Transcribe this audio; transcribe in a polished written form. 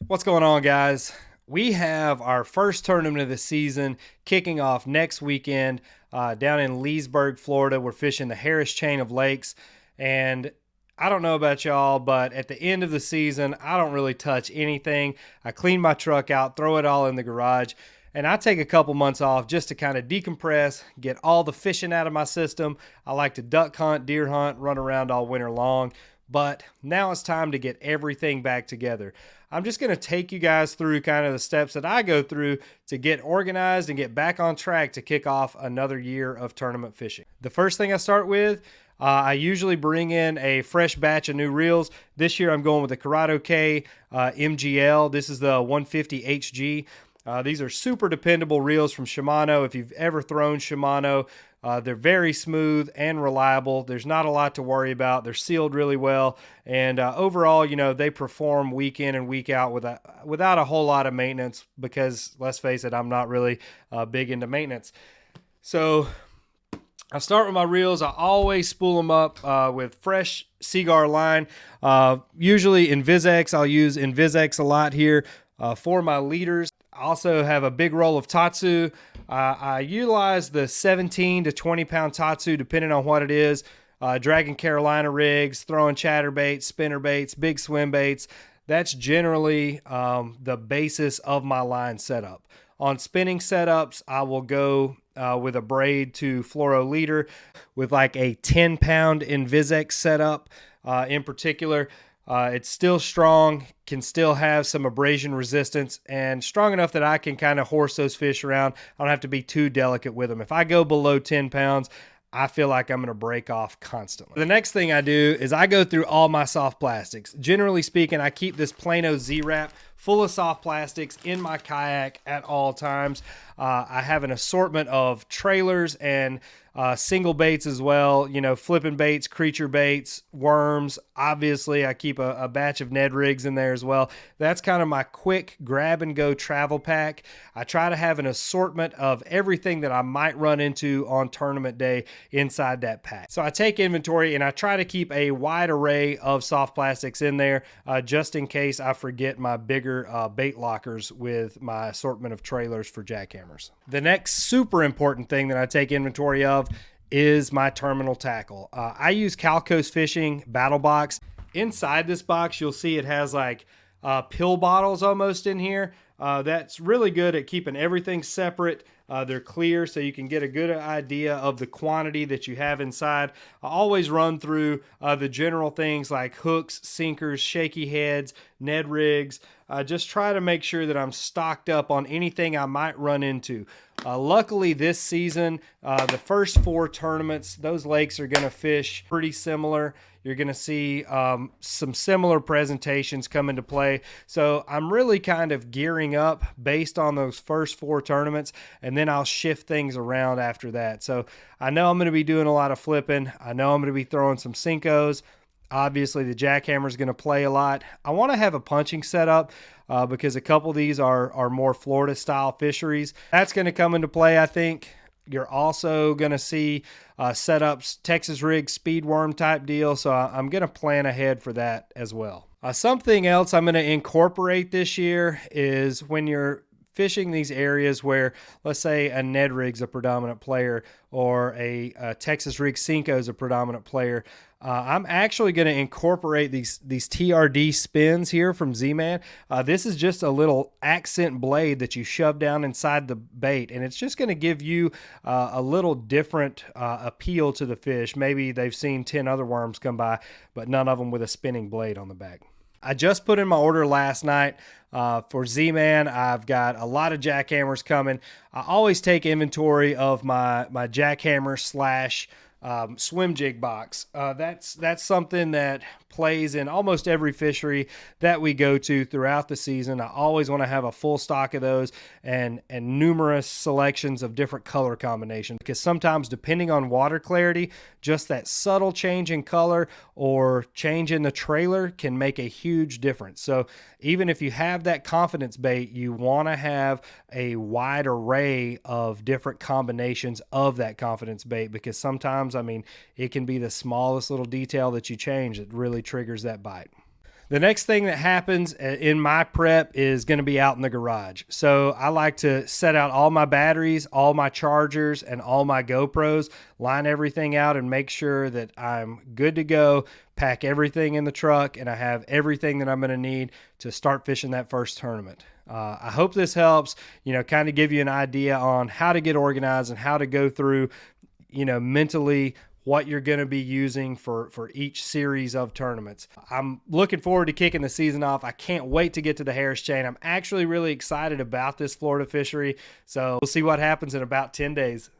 What's going on, guys? We have our first tournament of the season kicking off next weekend down in Leesburg, Florida. We're fishing the Harris Chain of Lakes. And I don't know about y'all, but at the end of the season, I don't really touch anything. I clean my truck out, throw it all in the garage, and I take a couple months off just to kind of decompress, get all the fishing out of my system. I like to duck hunt, deer hunt, run around all winter long. But now it's time to get everything back together. I'm just going to take you guys through kind of the steps that I go through to get organized and get back on track to kick off another year of tournament fishing. The first thing I start with, I usually bring in a fresh batch of new reels. This year I'm going with the Corrado K MGL. This is the 150 HG. These are super dependable reels from Shimano. If you've ever thrown Shimano, they're very smooth and reliable. There's not a lot to worry about. They're sealed really well. And overall, you know, they perform week in and week out without a whole lot of maintenance because, let's face it, I'm not really big into maintenance. So I start with my reels. I always spool them up with fresh Seaguar line. Usually Invisex. I'll use Invisex a lot here for my leaders. I also have a big roll of Tatsu. I utilize the 17 to 20 pound Tatsu depending on what it is. Dragging Carolina rigs, throwing chatterbaits, spinner baits, big swim baits. That's generally the basis of my line setup. On spinning setups, I will go with a braid to fluoro leader with like a 10 pound Invisex setup in particular. It's still strong, can still have some abrasion resistance, and strong enough that I can kind of horse those fish around. I don't have to be too delicate with them. If I go below 10 pounds, I feel like I'm going to break off constantly. The next thing I do is I go through all my soft plastics. Generally speaking, I keep this Plano Z-Wrap full of soft plastics in my kayak at all times. I have an assortment of trailers and single baits as well, you know, flipping baits, creature baits, worms. Obviously, I keep a batch of Ned rigs in there as well. That's kind of my quick grab and go travel pack. I try to have an assortment of everything that I might run into on tournament day inside that pack. So I take inventory and I try to keep a wide array of soft plastics in there just in case I forget my bigger bait lockers with my assortment of trailers for jackhammers. The next super important thing that I take inventory of is my terminal tackle. I use Calco's Fishing Battle Box. Inside this box, you'll see it has like pill bottles almost in here. That's really good at keeping everything separate. They're clear so you can get a good idea of the quantity that you have inside. I always run through the general things like hooks, sinkers, shaky heads, Ned rigs. Just try to make sure that I'm stocked up on anything I might run into. Luckily this season, the first 4 tournaments, those lakes are going to fish pretty similar. You're going to see some similar presentations come into play. So I'm really kind of gearing up based on those first 4 tournaments, and then I'll shift things around after that. So I know I'm going to be doing a lot of flipping. I know I'm going to be throwing some Cincos. Obviously, the jackhammer is going to play a lot. I want to have a punching setup because a couple of these are more Florida-style fisheries. That's going to come into play, I think. You're also going to see setups, Texas rig, speed worm type deal. So I'm going to plan ahead for that as well. Something else I'm going to incorporate this year is when you're fishing these areas where, let's say, a Ned rig's a predominant player or a Texas rig Cinco is a predominant player. I'm actually going to incorporate these TRD spins here from Z-Man. This is just a little accent blade that you shove down inside the bait, and it's just going to give you a little different appeal to the fish. Maybe they've seen 10 other worms come by, but none of them with a spinning blade on the back. I just put in my order last night for Z-Man. I've got a lot of jackhammers coming. I always take inventory of my jackhammer slash swim jig box. That's something that plays in almost every fishery that we go to throughout the season. I always want to have a full stock of those and numerous selections of different color combinations, because sometimes depending on water clarity, just that subtle change in color or change in the trailer can make a huge difference. So even if you have that confidence bait, you want to have a wide array of different combinations of that confidence bait, because sometimes, I mean, it can be the smallest little detail that you change that really triggers that bite. The next thing that happens in my prep is going to be out in the garage. So I like to set out all my batteries, all my chargers, and all my GoPros, line everything out and make sure that I'm good to go, pack everything in the truck, and I have everything that I'm going to need to start fishing that first tournament. I hope this helps, kind of give you an idea on how to get organized and how to go through, mentally what you're going to be using for each series of tournaments. I'm looking forward to kicking the season off. I can't wait to get to the Harris Chain. I'm actually really excited about this Florida fishery. So we'll see what happens in about 10 days.